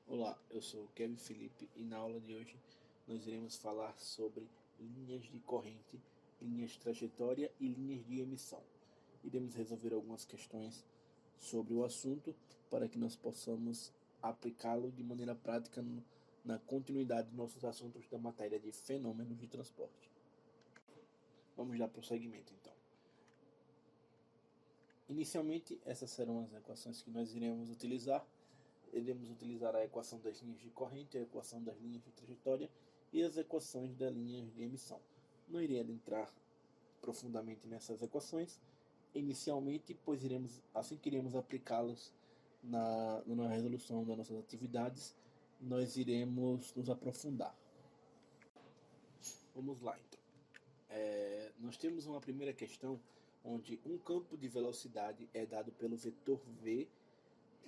Olá, eu sou o Kevin Felipe e na aula de hoje nós iremos falar sobre linhas de corrente, linhas de trajetória e linhas de emissão. Iremos resolver algumas questões sobre o assunto para que nós possamos aplicá-lo de maneira prática na continuidade dos nossos assuntos da matéria de fenômenos de transporte. Vamos dar prosseguimento então. Inicialmente, essas serão as equações que nós iremos utilizar. Iremos utilizar a equação das linhas de corrente, a equação das linhas de trajetória e as equações das linhas de emissão. Não irei adentrar profundamente nessas equações inicialmente, pois assim que iremos aplicá-las na resolução das nossas atividades, nós iremos nos aprofundar. Vamos lá então. Nós temos uma primeira questão onde um campo de velocidade é dado pelo vetor v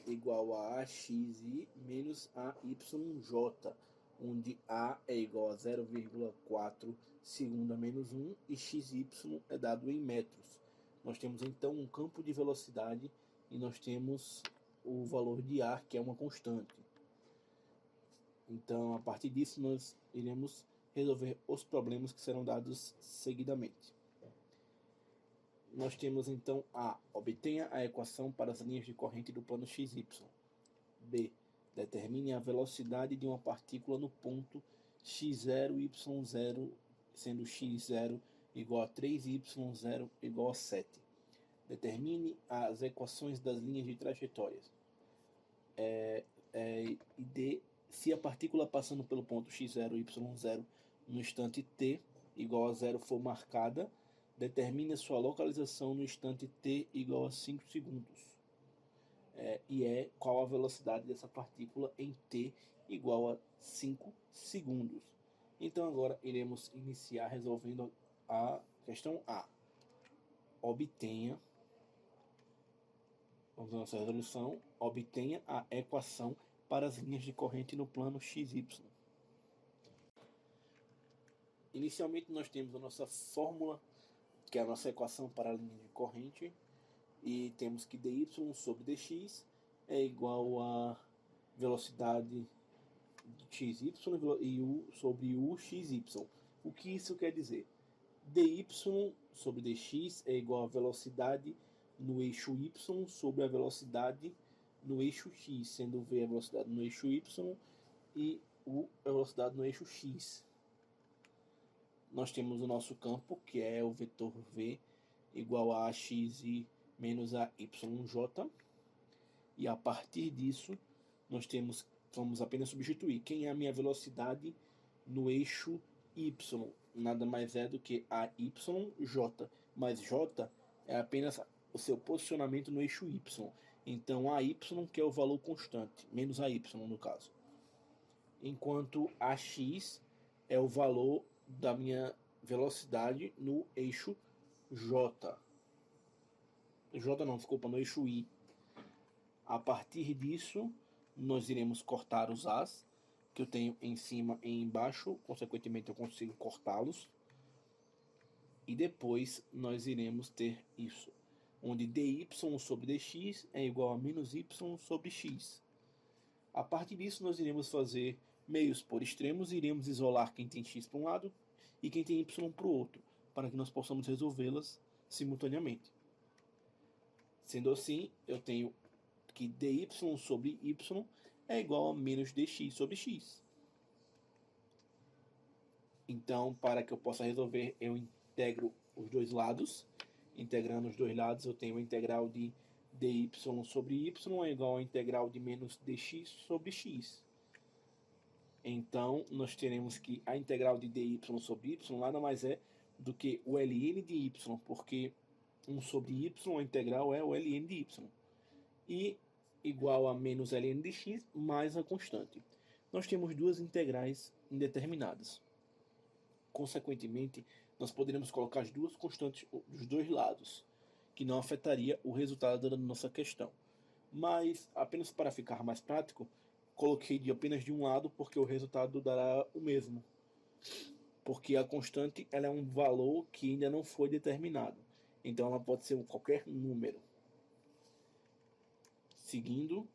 igual a AXI menos AYJ, onde A é igual a 0,4 segundo a menos 1 e XY é dado em metros. Nós temos então um campo de velocidade e nós temos o valor de A, que é uma constante. Então, a partir disso, nós iremos resolver os problemas que serão dados seguidamente. Nós temos então A. Obtenha a equação para as linhas de corrente do plano XY. B. Determine a velocidade de uma partícula no ponto x0, y0, sendo x0 igual a 3y0 igual a 7. Determine as equações das linhas de trajetórias. E D. Se a partícula passando pelo ponto x0, y0 no instante t igual a 0 for marcada, determine a sua localização no instante t igual a 5 segundos. Qual a velocidade dessa partícula em t igual a 5 segundos. Então agora iremos iniciar resolvendo a questão A. Obtenha, vamos à nossa resolução, obtenha a equação para as linhas de corrente no plano XY. Inicialmente nós temos a nossa fórmula, que é a nossa equação para a linha de corrente, e temos que dy sobre dx é igual a velocidade de xy e u sobre uxy. O que isso quer dizer? Dy sobre dx é igual a velocidade no eixo y sobre a velocidade no eixo x, sendo v a velocidade no eixo y e u a velocidade no eixo x. Nós temos o nosso campo, que é o vetor v igual a axi menos a yj, e a partir disso nós vamos apenas substituir quem é a minha velocidade no eixo y, nada mais é do que a yj, mas j é apenas o seu posicionamento no eixo y, então a y que é o valor constante, menos a y no caso, enquanto a x é o valor da minha velocidade no eixo j. No eixo y. A partir disso, nós iremos cortar os As, que eu tenho em cima e embaixo, consequentemente eu consigo cortá-los. E depois nós iremos ter isso, onde dy sobre dx é igual a menos y sobre x. A partir disso, nós iremos fazer meios por extremos e iremos isolar quem tem x para um lado e quem tem y para o outro, para que nós possamos resolvê-las simultaneamente. Sendo assim, eu tenho que dy sobre y é igual a menos dx sobre x. Então, para que eu possa resolver, eu integro os dois lados. Integrando os dois lados, eu tenho a integral de dy sobre y é igual a integral de menos dx sobre x. Então, nós teremos que a integral de dy sobre y nada mais é do que o ln de y, porque 1 sobre y, a integral é o ln de y. E igual a menos ln de x mais a constante. Nós temos duas integrais indeterminadas. Consequentemente, nós poderemos colocar as duas constantes dos dois lados, que não afetaria o resultado da nossa questão. Mas, apenas para ficar mais prático, coloquei apenas de um lado, porque o resultado dará o mesmo. Porque a constante ela é um valor que ainda não foi determinado. Então ela pode ser qualquer número. Seguindo,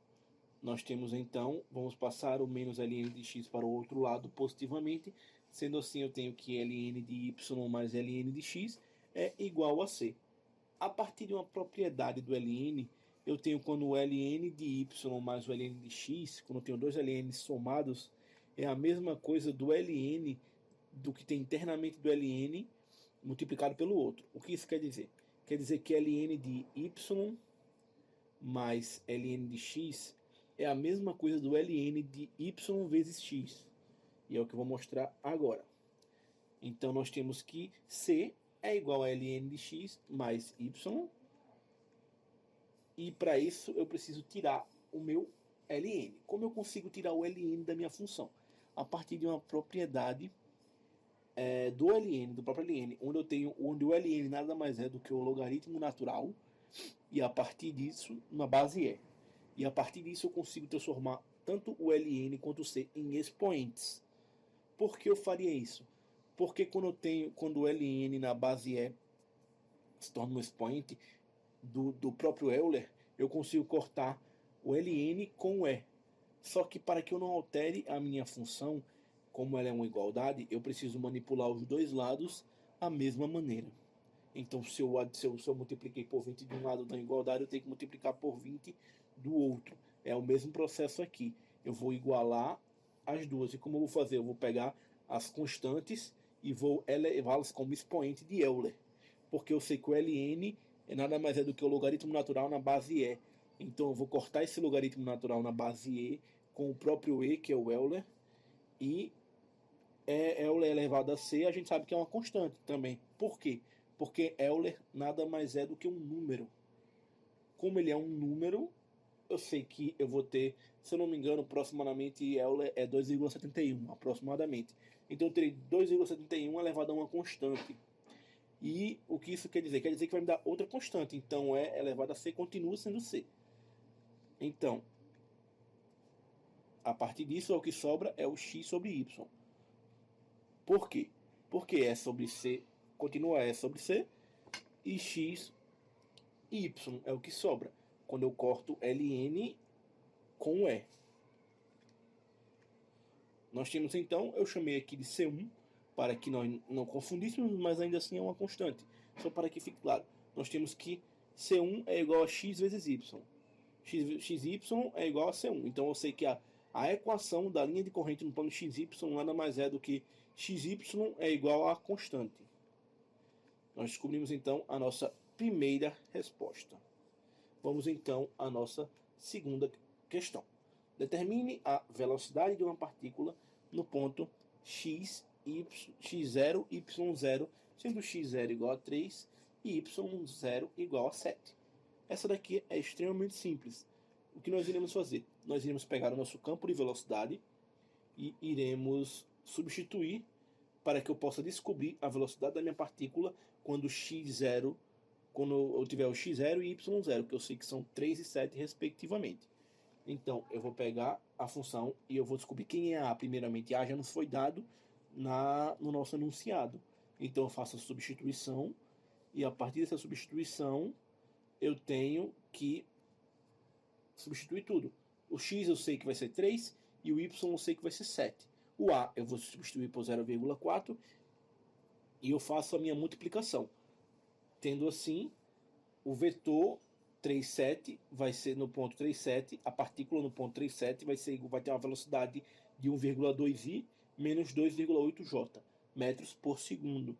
Nós temos então, vamos passar o menos ln de x para o outro lado positivamente, sendo assim eu tenho que ln de y mais ln de x é igual a c. A partir de uma propriedade do ln, eu tenho quando o ln de y mais o ln de x, quando eu tenho dois ln somados, é a mesma coisa do ln, do que tem internamente do ln, multiplicado pelo outro. O que isso quer dizer? Quer dizer que ln de y mais ln de x é a mesma coisa do ln de y vezes x. E é o que eu vou mostrar agora. Então, nós temos que c é igual a ln de x mais y. E para isso, eu preciso tirar o meu ln. Como eu consigo tirar o ln da minha função? A partir de uma propriedade do ln, do próprio ln, onde o ln nada mais é do que o logaritmo natural, e a partir disso, uma base e. E a partir disso eu consigo transformar tanto o ln quanto o c em expoentes. Por que eu faria isso? Porque quando o ln na base e se torna um expoente do próprio Euler, eu consigo cortar o ln com o e. Só que para que eu não altere a minha função, como ela é uma igualdade, eu preciso manipular os dois lados da mesma maneira. Então, se eu multipliquei por 20 de um lado da igualdade, eu tenho que multiplicar por 20 do outro. É o mesmo processo aqui. Eu vou igualar as duas. E como eu vou fazer? Eu vou pegar as constantes e vou elevá-las como expoente de Euler. Porque eu sei que o ln é nada mais é do que o logaritmo natural na base e. Então, eu vou cortar esse logaritmo natural na base e com o próprio e, que é o Euler. E Euler elevado a c, a gente sabe que é uma constante também. Por quê? Porque Euler nada mais é do que um número. Como ele é um número, eu sei que eu vou ter, se eu não me engano, aproximadamente Euler é 2,71, aproximadamente. Então eu terei 2,71 elevado a uma constante. E o que isso quer dizer? Quer dizer que vai me dar outra constante. Então é elevado a c continua sendo c. Então, a partir disso, o que sobra é o x sobre y. Por quê? Porque E sobre C continua E sobre C e X e Y é o que sobra quando eu corto ln com E. Nós temos então, eu chamei aqui de C1 para que nós não confundíssemos, mas ainda assim é uma constante. Só para que fique claro, nós temos que C1 é igual a x vezes y. XY é igual a C1. Então eu sei que a equação da linha de corrente no plano XY nada mais é do que XY é igual a constante. Nós descobrimos então a nossa primeira resposta. Vamos então à nossa segunda questão. Determine a velocidade de uma partícula no ponto x0, y0, sendo x0 igual a 3 e y0 igual a 7. Essa daqui é extremamente simples. O que nós iremos fazer? Nós iremos pegar o nosso campo de velocidade e iremos substituir para que eu possa descobrir a velocidade da minha partícula quando eu tiver o x0 e y0, que eu sei que são 3 e 7 respectivamente. Então, eu vou pegar a função e eu vou descobrir quem é a. Primeiramente, a já nos foi dado no nosso enunciado. Então, eu faço a substituição e a partir dessa substituição eu tenho que substituir tudo. O x eu sei que vai ser 3 e o y eu sei que vai ser 7. O a eu vou substituir por 0,4 e eu faço a minha multiplicação. Tendo assim, o vetor 3,7 vai ser no ponto 3,7, a partícula no ponto 3,7 vai ter uma velocidade de 1,2i menos 2,8j metros por segundo.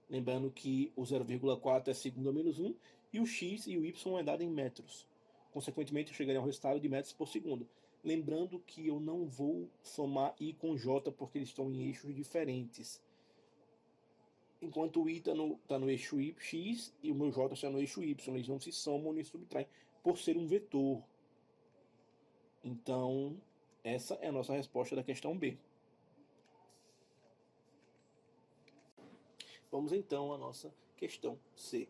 Lembrando que o 0,4 é segundo a menos 1 e o x e o y é dado em metros. Consequentemente, eu chegaria ao resultado de metros por segundo. Lembrando que eu não vou somar i com j porque eles estão em eixos diferentes. Enquanto o i está no eixo x e o meu j está no eixo y, eles não se somam nem subtraem por ser um vetor. Então, essa é a nossa resposta da questão B. Vamos então à nossa questão C.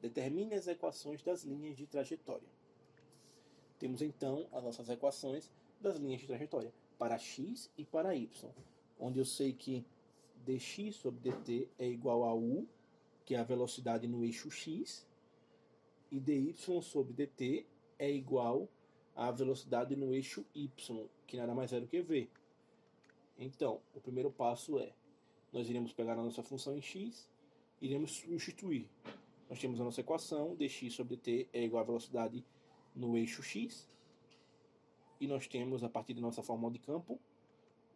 Determine as equações das linhas de trajetória. Temos então as nossas equações das linhas de trajetória para x e para y, onde eu sei que dx sobre dt é igual a u, que é a velocidade no eixo x, e dy sobre dt é igual a velocidade no eixo y, que nada mais é do que v. Então, o primeiro passo é, nós iremos pegar a nossa função em x, iremos substituir. Nós temos a nossa equação, dx sobre t é igual à velocidade no eixo x, e nós temos, a partir da nossa fórmula de campo,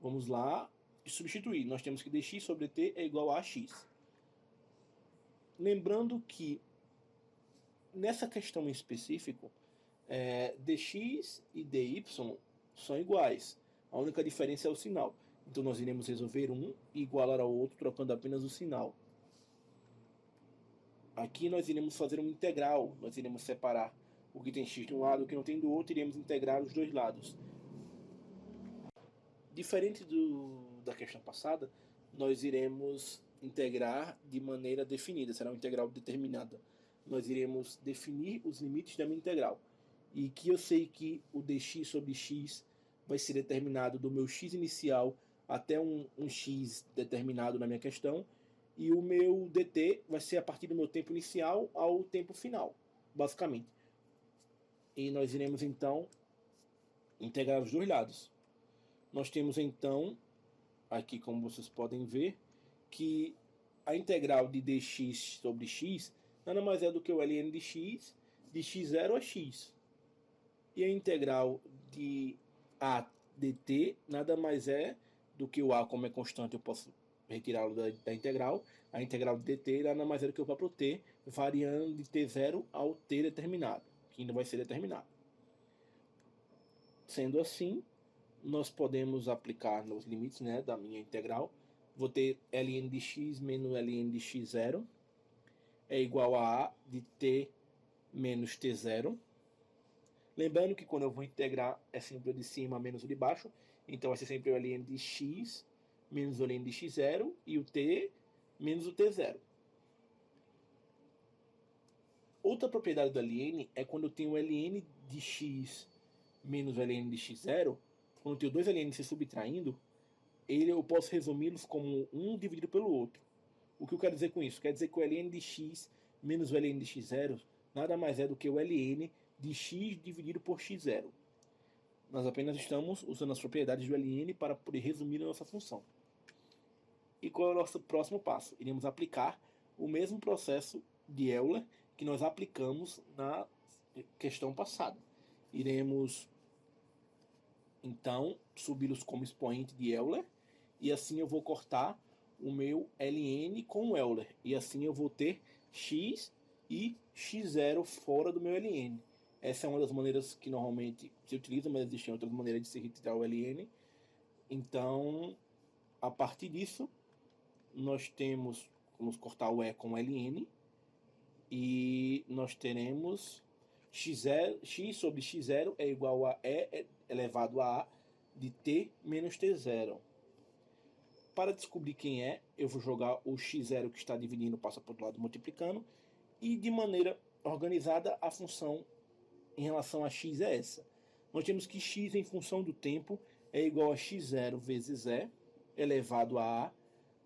vamos lá e substituir. Nós temos que dx sobre t é igual a x. Lembrando que, nessa questão em específico, dx e dy são iguais. A única diferença é o sinal. Então nós iremos resolver um e igualar ao outro, trocando apenas o sinal. Aqui nós iremos fazer uma integral. Nós iremos separar o que tem x de um lado e o que não tem do outro, iremos integrar os dois lados. Diferente da questão passada, nós iremos integrar de maneira definida, será uma integral determinada. Nós iremos definir os limites da minha integral. E que eu sei que o dx sobre x vai ser determinado do meu x inicial até um x determinado na minha questão, e o meu dt vai ser a partir do meu tempo inicial ao tempo final, basicamente. E nós iremos então integrar os dois lados. Nós temos então, aqui como vocês podem ver, que a integral de dx sobre x nada mais é do que o ln de x0 a x. E a integral de a dt nada mais é do que o a, como é constante, eu posso retirá-lo da integral. A integral de dt nada mais é do que o próprio t, variando de t0 ao t determinado, que ainda vai ser determinado. Sendo assim, nós podemos aplicar nos limites, né, da minha integral. Vou ter ln de x menos ln de x0 é igual a de t menos t0. Lembrando que quando eu vou integrar é sempre o de cima menos o de baixo. Então vai ser sempre o ln de x menos o ln de x0 e o t menos o t0. Outra propriedade do ln é quando eu tenho o ln de x menos o ln de x0. Quando eu tenho dois ln se subtraindo, eu posso resumi-los como um dividido pelo outro. O que eu quero dizer com isso? Quer dizer que o ln de x menos o ln de x0 nada mais é do que o ln de x dividido por x0. Nós apenas estamos usando as propriedades do ln para poder resumir a nossa função. E qual é o nosso próximo passo? Iremos aplicar o mesmo processo de Euler que nós aplicamos na questão passada. Iremos, então, subi-los como expoente de Euler, e assim eu vou cortar o meu ln com o Euler, e assim eu vou ter x e x0 fora do meu ln. Essa é uma das maneiras que normalmente se utiliza, mas existem outras maneiras de se retirar o ln. Então, a partir disso, nós vamos cortar o e com o ln, e nós teremos x sobre x0 é igual a e elevado a a de t menos t0. Para descobrir quem é, eu vou jogar o x0 que está dividindo, passa para o outro lado multiplicando, e de maneira organizada a função em relação a x é essa. Nós temos que x em função do tempo é igual a x0 vezes e elevado a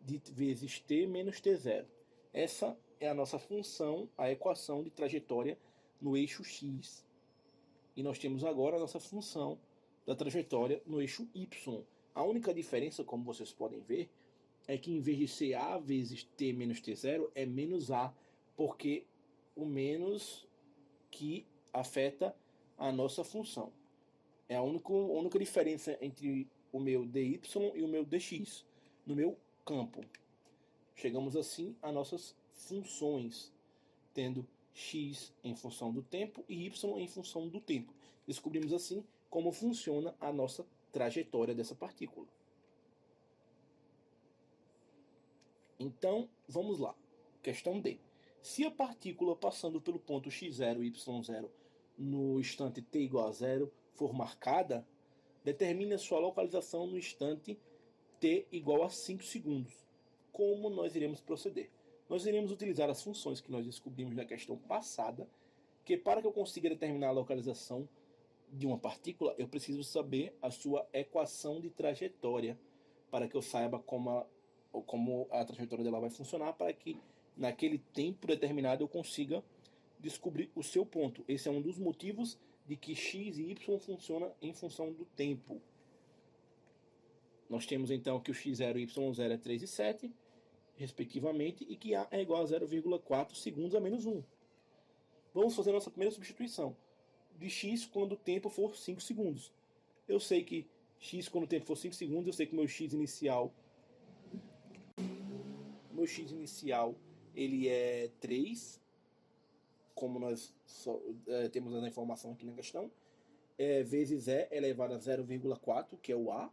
de vezes t menos t0. Essa é a nossa função, a equação de trajetória no eixo x. E nós temos agora a nossa função da trajetória no eixo y. A única diferença, como vocês podem ver, é que em vez de ser a vezes t menos t0, é menos a, porque o menos que afeta a nossa função. É a única diferença entre o meu dy e o meu dx no meu campo. Chegamos assim a nossas funções, tendo x em função do tempo e y em função do tempo. Descobrimos assim como funciona a nossa trajetória dessa partícula. Então, vamos lá. Questão D. Se a partícula passando pelo ponto x0 e y0 no instante t igual a 0 for marcada, determine a sua localização no instante t igual a 5 segundos. Como nós iremos proceder? Nós iremos utilizar as funções que nós descobrimos na questão passada, que para que eu consiga determinar a localização de uma partícula, eu preciso saber a sua equação de trajetória, para que eu saiba como a trajetória dela vai funcionar, para que naquele tempo determinado eu consiga descobrir o seu ponto. Esse é um dos motivos de que x e y funciona em função do tempo. Nós temos então que o x0 e y0 é 3 e 7, respectivamente, e que A é igual a 0,4 segundos a menos 1. Vamos fazer a nossa primeira substituição. De x quando o tempo for 5 segundos. Eu sei que x quando o tempo for 5 segundos, eu sei que meu x inicial ele é 3, como nós temos essa informação aqui na questão, vezes E elevado a 0,4, que é o A,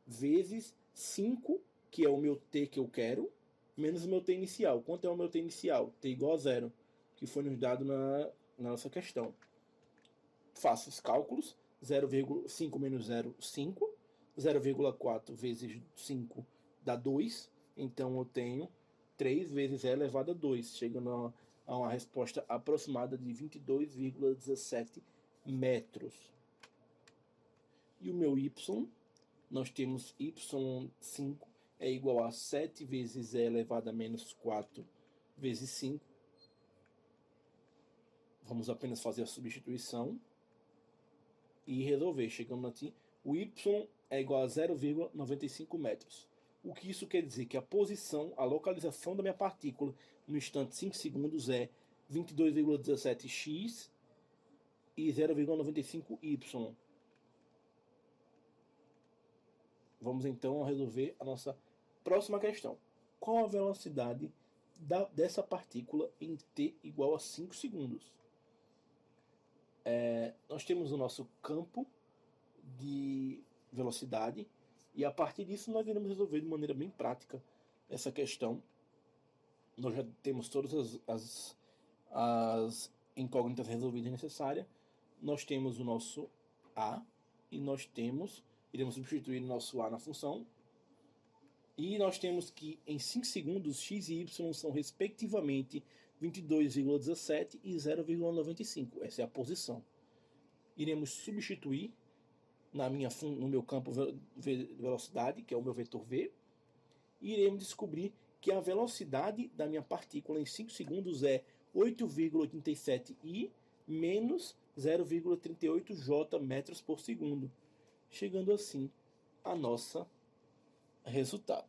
vezes 5, que é o meu T que eu quero, menos o meu T inicial. Quanto é o meu T inicial? T igual a 0, que foi nos dado na nossa questão. Faço os cálculos, 0,5 menos 0, 5, 0,4 vezes 5 dá 2, então eu tenho 3 vezes E elevado a 2, chegando a uma resposta aproximada de 22,17 metros. E o meu Y, nós temos Y5 é igual a 7 vezes E elevado a menos 4 vezes 5. Vamos apenas fazer a substituição e resolver. Chegando aqui, o Y é igual a 0,95 metros. O que isso quer dizer? Que a posição, a localização da minha partícula no instante 5 segundos é 22,17x e 0,95y. Vamos então resolver a nossa próxima questão. Qual a velocidade dessa partícula em t igual a 5 segundos? Nós temos o nosso campo de velocidade e a partir disso nós iremos resolver de maneira bem prática essa questão. Nós já temos todas as incógnitas resolvidas necessárias. Nós temos o nosso A e iremos substituir o nosso A na função. E nós temos que em 5 segundos x e y são respectivamente 22,17 e 0,95. Essa é a posição. Iremos substituir no meu campo de velocidade, que é o meu vetor v, e iremos descobrir que a velocidade da minha partícula em 5 segundos é 8,87 i menos 0,38 j metros por segundo, chegando assim a nossa resultado.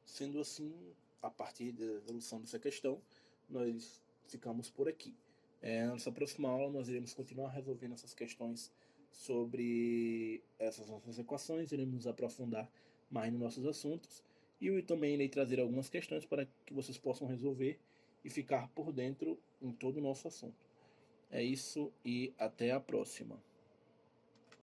Sendo assim, a partir da resolução dessa questão, nós ficamos por aqui. Na nossa próxima aula, nós iremos continuar resolvendo essas questões sobre essas nossas equações, iremos nos aprofundar mais nos nossos assuntos, e eu também irei trazer algumas questões para que vocês possam resolver e ficar por dentro em todo o nosso assunto. É isso e até a próxima.